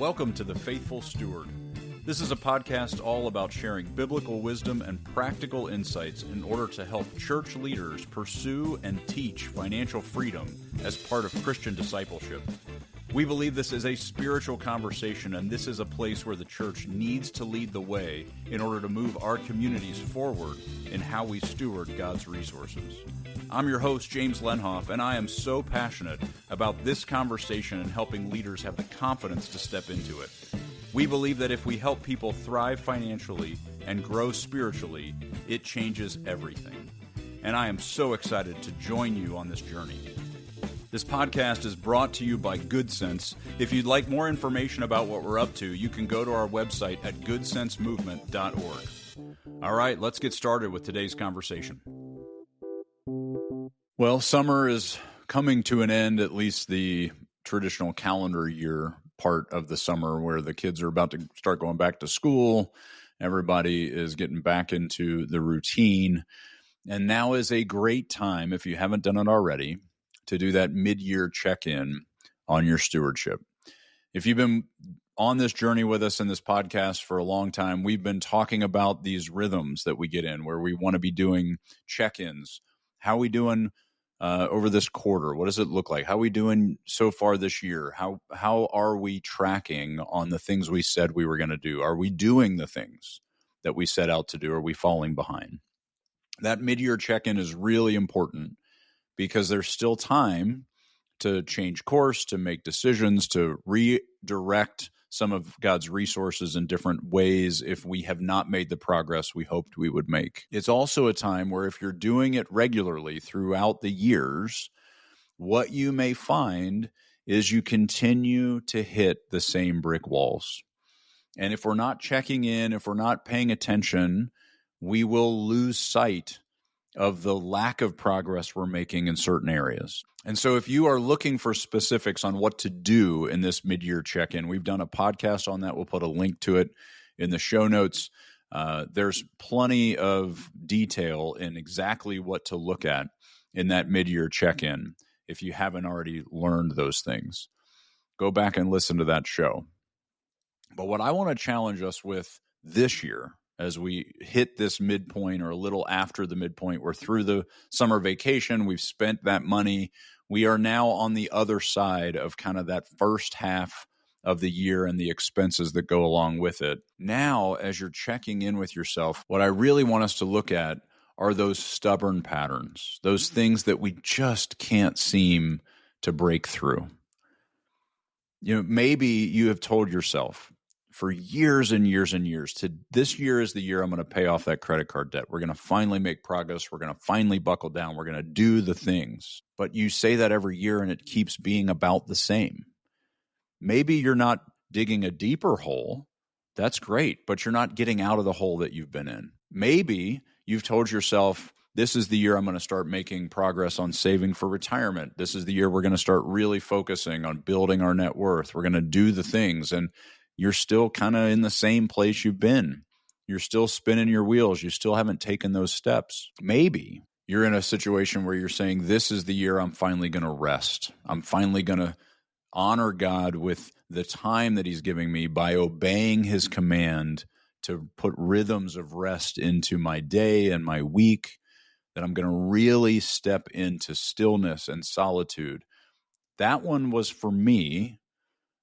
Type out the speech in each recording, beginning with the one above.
Welcome to The Faithful Steward. This is a podcast all about sharing biblical wisdom and practical insights in order to help church leaders pursue and teach financial freedom as part of Christian discipleship. We believe this is a spiritual conversation, and this is a place where the church needs to lead the way in order to move our communities forward in how we steward God's resources. I'm your host, James Lenhoff, and I am so passionate about this conversation and helping leaders have the confidence to step into it. We believe that if we help people thrive financially and grow spiritually, it changes everything. And I am so excited to join you on this journey. This podcast is brought to you by Good Sense. If you'd like more information about what we're up to, you can go to our website at goodsensemovement.org. All right, let's get started with today's conversation. Well, summer is coming to an end, at least the traditional calendar year part of the summer, where the kids are about to start going back to school. Everybody is getting back into the routine. And now is a great time, if you haven't done it already, to do that mid-year check-in on your stewardship. If you've been on this journey with us in this podcast for a long time, we've been talking about these rhythms that we get in, where we want to be doing check-ins. How are we doing over this quarter? What does it look like? How are we doing so far this year? How are we tracking on the things we said we were going to do? Are we doing the things that we set out to do? Are we falling behind? That mid-year check-in is really important because there's still time to change course, to make decisions, to redirect some of God's resources in different ways if we have not made the progress we hoped we would make. It's also a time where if you're doing it regularly throughout the years, what you may find is you continue to hit the same brick walls. And if we're not checking in, if we're not paying attention, we will lose sight of the lack of progress we're making in certain areas. And so if you are looking for specifics on what to do in this mid-year check-in, we've done a podcast on that. We'll put a link to it in the show notes. There's plenty of detail in exactly what to look at in that mid-year check-in. If you haven't already learned those things, go back and listen to that show. But what I want to challenge us with this year, as we hit this midpoint or a little after the midpoint, we're through the summer vacation, we've spent that money. We are now on the other side of kind of that first half of the year and the expenses that go along with it. Now, as you're checking in with yourself, what I really want us to look at are those stubborn patterns, those things that we just can't seem to break through. You know, maybe you have told yourself for years and years and years, this year is the year I'm going to pay off that credit card debt. We're going to finally make progress. We're going to finally buckle down. We're going to do the things. But you say that every year and it keeps being about the same. Maybe you're not digging a deeper hole. That's great, but you're not getting out of the hole that you've been in. Maybe you've told yourself, this is the year I'm going to start making progress on saving for retirement. This is the year we're going to start really focusing on building our net worth. We're going to do the things, and you're still kind of in the same place you've been. You're still spinning your wheels. You still haven't taken those steps. Maybe you're in a situation where you're saying, this is the year I'm finally going to rest. I'm finally going to honor God with the time that he's giving me by obeying his command to put rhythms of rest into my day and my week, that I'm going to really step into stillness and solitude. That one was for me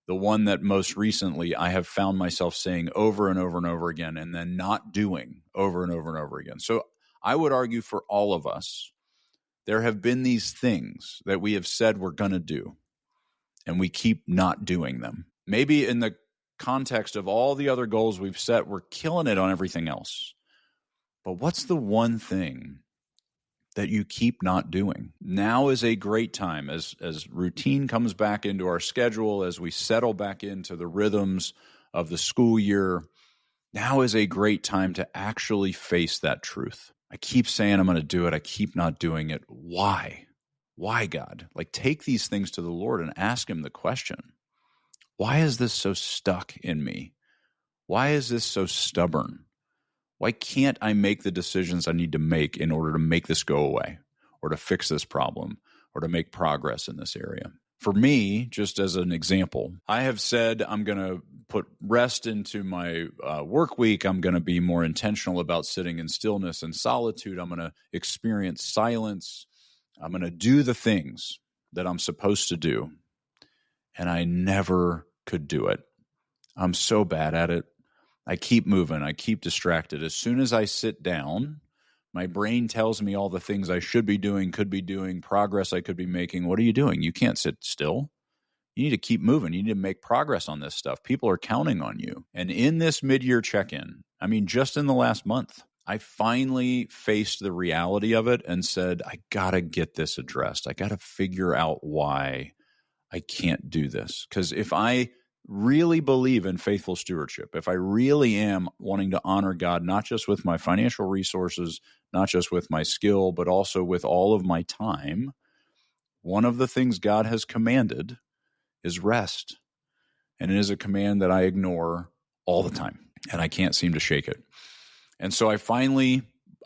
the one that most recently I have found myself saying over and over and over again, and then not doing over and over and over again. So I would argue for all of us, there have been these things that we have said we're going to do, and we keep not doing them. Maybe in the context of all the other goals we've set, we're killing it on everything else. But what's the one thing that you keep not doing? Now is a great time as routine comes back into our schedule, as we settle back into the rhythms of the school year. Now is a great time to actually face that truth. I keep saying I'm going to do it. I keep not doing it. Why? Why, God? Like, take these things to the Lord and ask him the question. Why is this so stuck in me? Why is this so stubborn? Why can't I make the decisions I need to make in order to make this go away, or to fix this problem, or to make progress in this area? For me, just as an example, I have said I'm going to put rest into my work week. I'm going to be more intentional about sitting in stillness and solitude. I'm going to experience silence. I'm going to do the things that I'm supposed to do. And I never could do it. I'm so bad at it. I keep moving. I keep distracted. As soon as I sit down, my brain tells me all the things I should be doing, could be doing, progress I could be making. What are you doing? You can't sit still. You need to keep moving. You need to make progress on this stuff. People are counting on you. And in this mid-year check-in, I mean, just in the last month, I finally faced the reality of it and said, I got to get this addressed. I got to figure out why I can't do this. Because if I really believe in faithful stewardship, if I really am wanting to honor God, not just with my financial resources, not just with my skill, but also with all of my time, one of the things God has commanded is rest. And it is a command that I ignore all the time, and I can't seem to shake it. And so I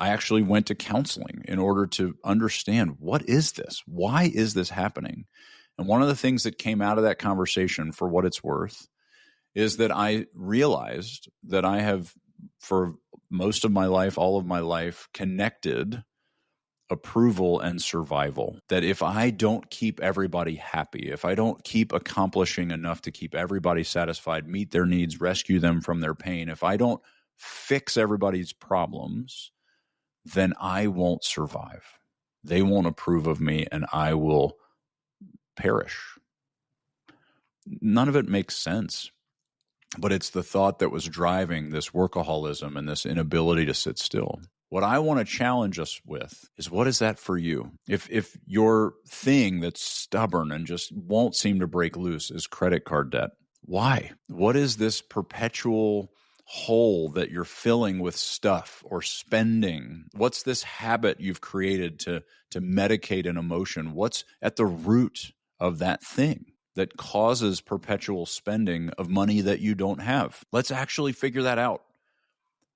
actually went to counseling in order to understand, what is this? Why is this happening? And one of the things that came out of that conversation, for what it's worth, is that I realized that I have, for most of my life, all of my life, connected approval and survival. That if I don't keep everybody happy, if I don't keep accomplishing enough to keep everybody satisfied, meet their needs, rescue them from their pain, if I don't fix everybody's problems, then I won't survive. They won't approve of me, and I will perish. None of it makes sense, but it's the thought that was driving this workaholism and this inability to sit still. What I want to challenge us with is, what is that for you? If your thing that's stubborn and just won't seem to break loose is credit card debt, why? What is this perpetual hole that you're filling with stuff or spending? What's this habit you've created to medicate an emotion? What's at the root of that thing that causes perpetual spending of money that you don't have? Let's actually figure that out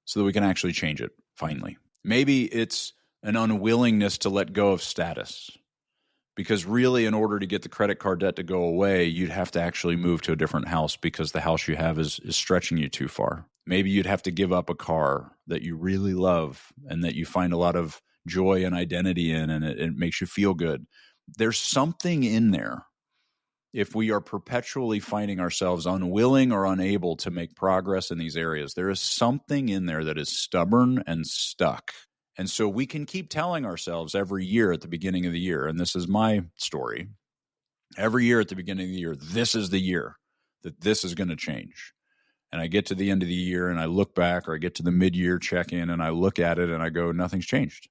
so that we can actually change it finally. Maybe it's an unwillingness to let go of status, because really, in order to get the credit card debt to go away, you'd have to actually move to a different house because the house you have is stretching you too far. Maybe you'd have to give up a car that you really love and that you find a lot of joy and identity in, and it makes you feel good. There's something in there. If we are perpetually finding ourselves unwilling or unable to make progress in these areas, there is something in there that is stubborn and stuck. And so we can keep telling ourselves every year at the beginning of the year, and this is my story, every year at the beginning of the year, this is the year that this is going to change. And I get to the end of the year and I look back, or I get to the mid-year check-in and I look at it and I go, nothing's changed.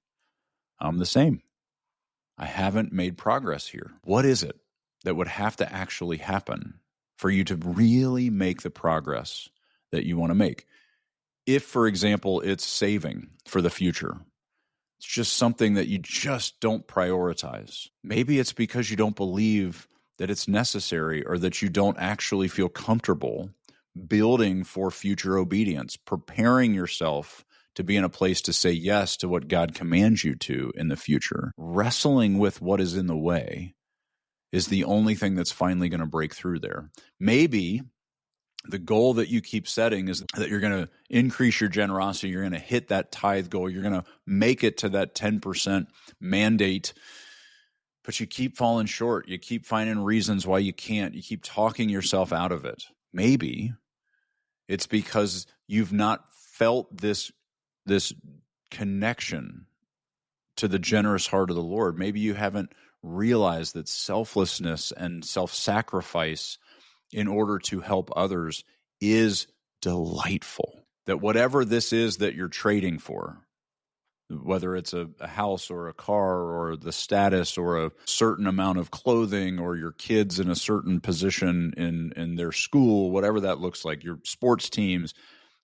I'm the same. I haven't made progress here. What is it that would have to actually happen for you to really make the progress that you want to make? If, for example, it's saving for the future, it's just something that you just don't prioritize. Maybe it's because you don't believe that it's necessary, or that you don't actually feel comfortable building for future obedience, preparing yourself to be in a place to say yes to what God commands you to in the future. Wrestling with what is in the way is the only thing that's finally going to break through there. Maybe the goal that you keep setting is that you're going to increase your generosity, you're going to hit that tithe goal, you're going to make it to that 10% mandate, but you keep falling short. You keep finding reasons why you can't. You keep talking yourself out of it. Maybe it's because you've not felt this connection to the generous heart of the Lord. Maybe you haven't realized that selflessness and self-sacrifice in order to help others is delightful. That whatever this is that you're trading for, whether it's a house or a car or the status or a certain amount of clothing or your kids in a certain position in their school, whatever that looks like, your sports teams,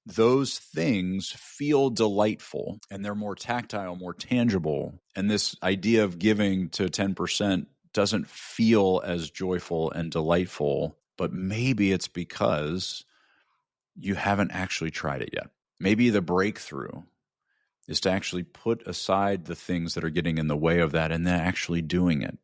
those things feel delightful and they're more tactile, more tangible. And this idea of giving to 10% doesn't feel as joyful and delightful, but maybe it's because you haven't actually tried it yet. Maybe the breakthrough is to actually put aside the things that are getting in the way of that and then actually doing it.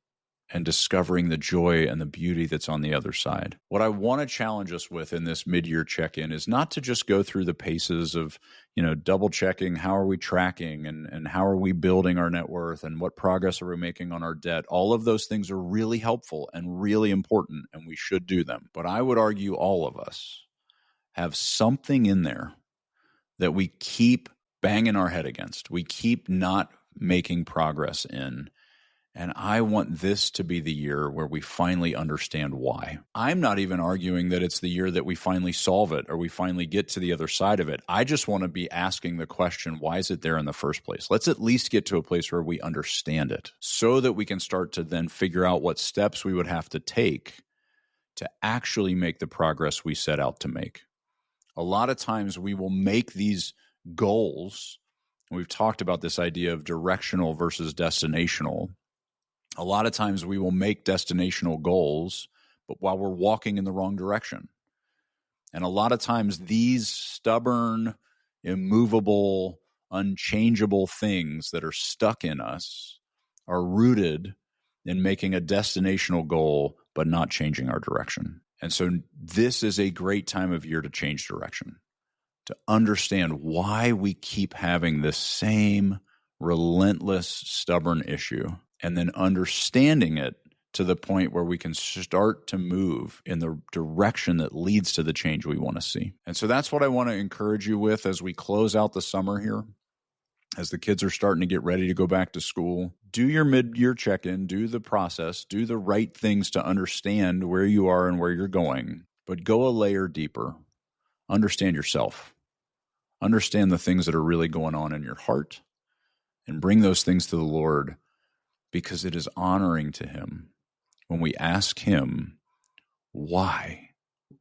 and discovering the joy and the beauty that's on the other side. What I want to challenge us with in this mid-year check-in is not to just go through the paces of, double checking how are we tracking and how are we building our net worth and what progress are we making on our debt. All of those things are really helpful and really important, and we should do them. But I would argue all of us have something in there that we keep banging our head against. We keep not making progress in. And I want this to be the year where we finally understand why. I'm not even arguing that it's the year that we finally solve it or we finally get to the other side of it. I just want to be asking the question, why is it there in the first place? Let's at least get to a place where we understand it so that we can start to then figure out what steps we would have to take to actually make the progress we set out to make. A lot of times we will make these goals. We've talked about this idea of directional versus destinational. A lot of times we will make destinational goals, but while we're walking in the wrong direction. And a lot of times these stubborn, immovable, unchangeable things that are stuck in us are rooted in making a destinational goal, but not changing our direction. And so this is a great time of year to change direction, to understand why we keep having this same relentless, stubborn issue, and then understanding it to the point where we can start to move in the direction that leads to the change we want to see. And so that's what I want to encourage you with as we close out the summer here, as the kids are starting to get ready to go back to school. Do your mid-year check-in, do the process, do the right things to understand where you are and where you're going, but go a layer deeper. Understand yourself. Understand the things that are really going on in your heart, and bring those things to the Lord, because it is honoring to Him when we ask Him why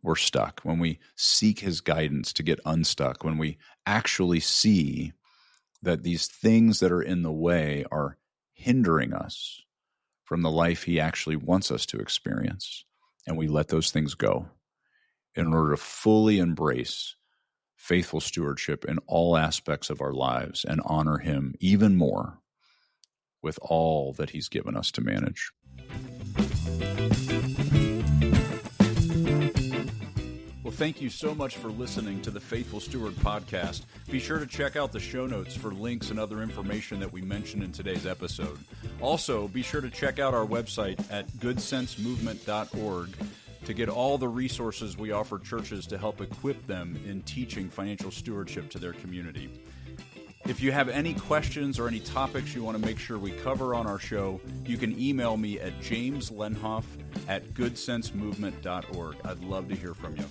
we're stuck, when we seek His guidance to get unstuck, when we actually see that these things that are in the way are hindering us from the life He actually wants us to experience, and we let those things go in order to fully embrace faithful stewardship in all aspects of our lives and honor Him even more with all that He's given us to manage. Well, thank you so much for listening to the Faithful Steward podcast. Be sure to check out the show notes for links and other information that we mentioned in today's episode. Also, be sure to check out our website at goodsensemovement.org to get all the resources we offer churches to help equip them in teaching financial stewardship to their community. If you have any questions or any topics you want to make sure we cover on our show, you can email me at jameslenhoff@goodsensemovement.org. I'd love to hear from you.